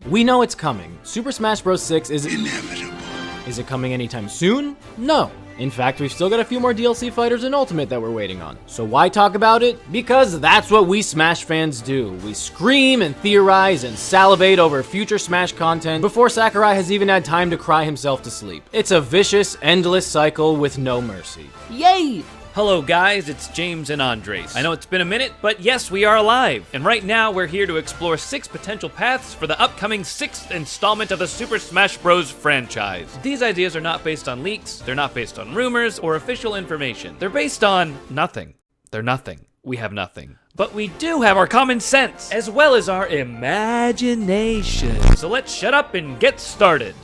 We know it's coming. Super Smash Bros. 6 is inevitable. Is it coming anytime soon? No. In fact, we've still got a few more DLC fighters in Ultimate that we're waiting on. So why talk about it? Because that's what we Smash fans do. We scream and theorize and salivate over future Smash content before Sakurai has even had time to cry himself to sleep. It's a vicious, endless cycle with no mercy. Yay! Hello guys, it's James and Andres. I know it's been a minute, but yes, we are alive. And right now, we're here to explore 6 potential paths for the upcoming 6th installment of the Super Smash Bros. Franchise. These ideas are not based on leaks, they're not based on rumors or official information. They're based on nothing. They're nothing. We have nothing. But we do have our common sense, as well as our imagination. So let's shut up and get started.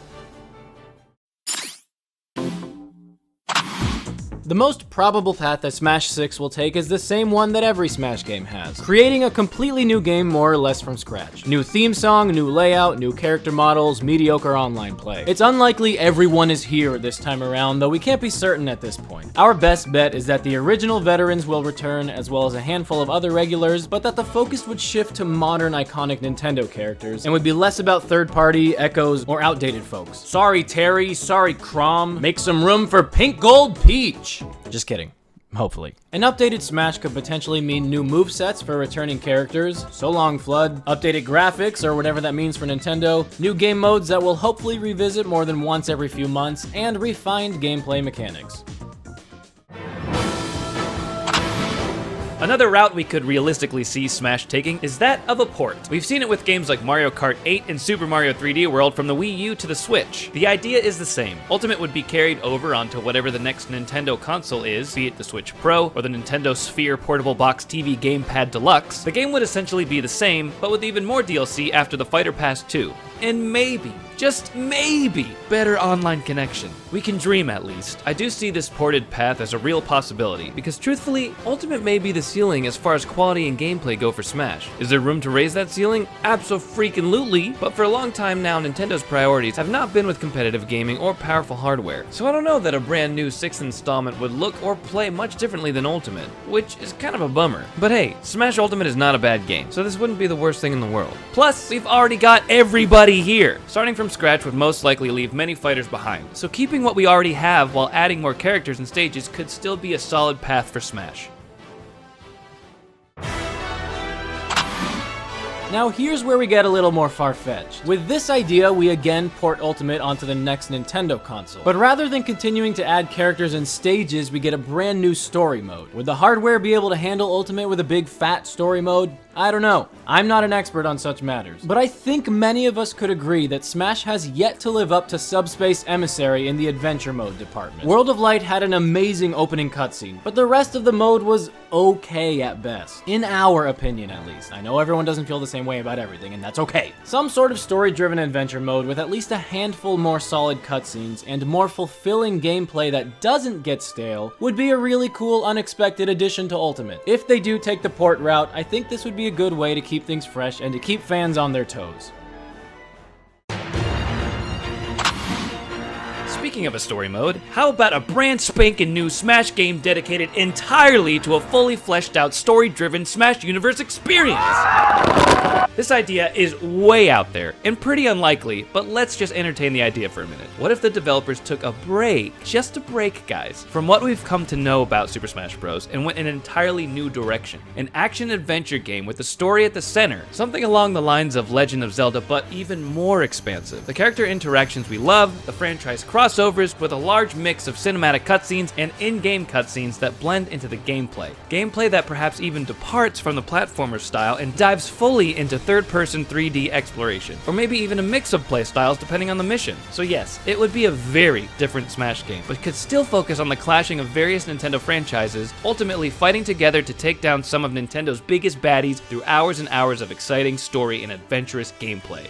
The most probable path that Smash 6 will take is the same one that every Smash game has, creating a completely new game more or less from scratch. New theme song, new layout, new character models, mediocre online play. It's unlikely everyone is here this time around, though we can't be certain at this point. Our best bet is that the original veterans will return, as well as a handful of other regulars, but that the focus would shift to modern iconic Nintendo characters, and would be less about third-party, echoes, or outdated folks. Sorry Terry, sorry Chrom, make some room for Pink Gold Peach! Just kidding. Hopefully. An updated Smash could potentially mean new movesets for returning characters, so long Flood, updated graphics or whatever that means for Nintendo, new game modes that we'll hopefully revisit more than once every few months, and refined gameplay mechanics. Another route we could realistically see Smash taking is that of a port. We've seen it with games like Mario Kart 8 and Super Mario 3D World from the Wii U to the Switch. The idea is the same. Ultimate would be carried over onto whatever the next Nintendo console is, be it the Switch Pro or the Nintendo Sphere Portable Box TV Gamepad Deluxe. The game would essentially be the same, but with even more DLC after the Fighter Pass 2. And maybe, just maybe, better online connection. We can dream at least. I do see this ported path as a real possibility, because truthfully, Ultimate may be the ceiling as far as quality and gameplay go for Smash. Is there room to raise that ceiling? Abso-freaking-lutely, but for a long time now, Nintendo's priorities have not been with competitive gaming or powerful hardware. So I don't know that a brand new 6th installment would look or play much differently than Ultimate, which is kind of a bummer. But hey, Smash Ultimate is not a bad game, so this wouldn't be the worst thing in the world. Plus, we've already got everybody here. Starting from scratch would most likely leave many fighters behind, so keeping what we already have while adding more characters and stages could still be a solid path for Smash. Now here's where we get a little more far-fetched. With this idea, we again port Ultimate onto the next Nintendo console. But rather than continuing to add characters and stages, we get a brand new story mode. Would the hardware be able to handle Ultimate with a big fat story mode? I don't know. I'm not an expert on such matters. But I think many of us could agree that Smash has yet to live up to Subspace Emissary in the adventure mode department. World of Light had an amazing opening cutscene, but the rest of the mode was okay at best. In our opinion, at least. I know everyone doesn't feel the same way about everything, and that's okay. Some sort of story-driven adventure mode with at least a handful more solid cutscenes and more fulfilling gameplay that doesn't get stale would be a really cool, unexpected addition to Ultimate. If they do take the port route, I think this would be a good way to keep things fresh and to keep fans on their toes. Speaking of a story mode, how about a brand spanking new Smash game dedicated entirely to a fully fleshed out story-driven Smash Universe experience? This idea is way out there and pretty unlikely, but let's just entertain the idea for a minute. What if the developers took a break, just a break guys, from what we've come to know about Super Smash Bros. And went in an entirely new direction? An action-adventure game with the story at the center, something along the lines of Legend of Zelda, but even more expansive. The character interactions we love, the franchise crossovers with a large mix of cinematic cutscenes and in-game cutscenes that blend into the gameplay. Gameplay that perhaps even departs from the platformer style and dives fully into third-person 3D exploration, or maybe even a mix of playstyles depending on the mission. So yes, it would be a very different Smash game, but could still focus on the clashing of various Nintendo franchises, ultimately fighting together to take down some of Nintendo's biggest baddies through hours and hours of exciting story and adventurous gameplay.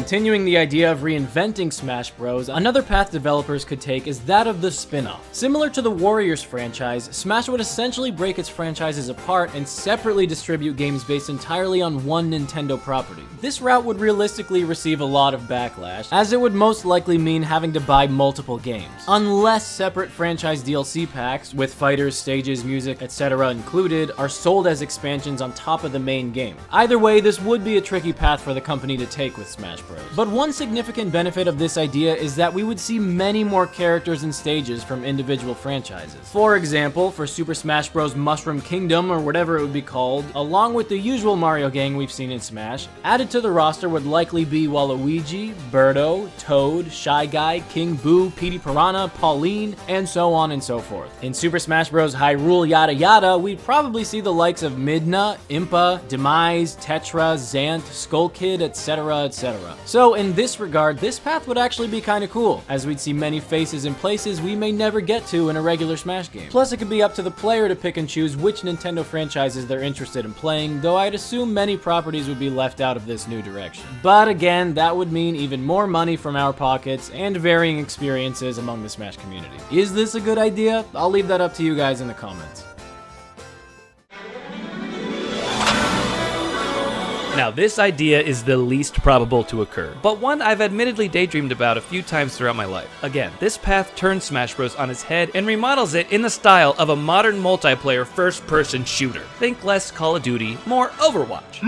Continuing the idea of reinventing Smash Bros., another path developers could take is that of the spin-off. Similar to the Warriors franchise, Smash would essentially break its franchises apart and separately distribute games based entirely on one Nintendo property. This route would realistically receive a lot of backlash, as it would most likely mean having to buy multiple games. Unless separate franchise DLC packs, with fighters, stages, music, etc. included, are sold as expansions on top of the main game. Either way, this would be a tricky path for the company to take with Smash Bros. But one significant benefit of this idea is that we would see many more characters and stages from individual franchises. For example, for Super Smash Bros. Mushroom Kingdom, or whatever it would be called, along with the usual Mario gang we've seen in Smash, added to the roster would likely be Waluigi, Birdo, Toad, Shy Guy, King Boo, Petey Piranha, Pauline, and so on and so forth. In Super Smash Bros. Hyrule Yada Yada, we'd probably see the likes of Midna, Impa, Demise, Tetra, Xanth, Skull Kid, etc, etc. So in this regard, this path would actually be kinda cool, as we'd see many faces in places we may never get to in a regular Smash game. Plus, it could be up to the player to pick and choose which Nintendo franchises they're interested in playing, though I'd assume many properties would be left out of this new direction. But again, that would mean even more money from our pockets and varying experiences among the Smash community. Is this a good idea? I'll leave that up to you guys in the comments. Now, this idea is the least probable to occur, but one I've admittedly daydreamed about a few times throughout my life. Again, this path turns Smash Bros. On its head and remodels it in the style of a modern multiplayer first-person shooter. Think less Call of Duty, more Overwatch.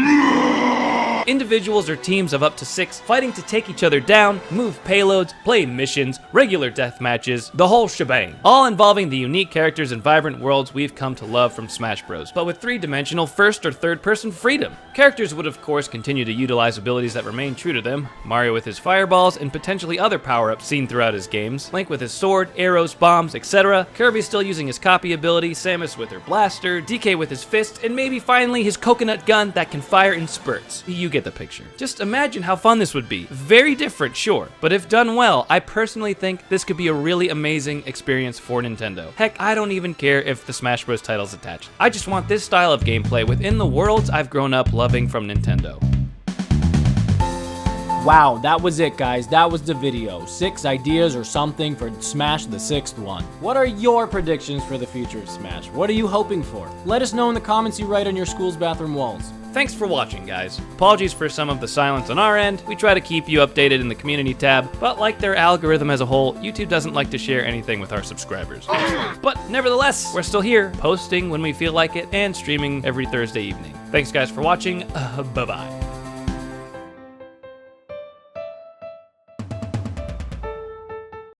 Individuals or teams of up to 6 fighting to take each other down, move payloads, play missions, regular death matches, the whole shebang. All involving the unique characters and vibrant worlds we've come to love from Smash Bros. But with 3-dimensional first or third-person freedom. Characters would of course continue to utilize abilities that remain true to them. Mario with his fireballs and potentially other power-ups seen throughout his games. Link with his sword, arrows, bombs, etc. Kirby still using his copy ability, Samus with her blaster, DK with his fist, and maybe finally his coconut gun that can fire in spurts. You get the picture. Just imagine how fun this would be. Very different, sure, but if done well, I personally think this could be a really amazing experience for Nintendo. Heck, I don't even care if the Smash Bros. Title's attached. I just want this style of gameplay within the worlds I've grown up loving from Nintendo. Wow, that was it, guys. That was the video. 6 ideas or something for Smash, the 6th one. What are your predictions for the future of Smash? What are you hoping for? Let us know in the comments you write on your school's bathroom walls. Thanks for watching, guys. Apologies for some of the silence on our end. We try to keep you updated in the community tab, but like their algorithm as a whole, YouTube doesn't like to share anything with our subscribers. But nevertheless, we're still here, posting when we feel like it, and streaming every Thursday evening. Thanks, guys, for watching. Bye-bye.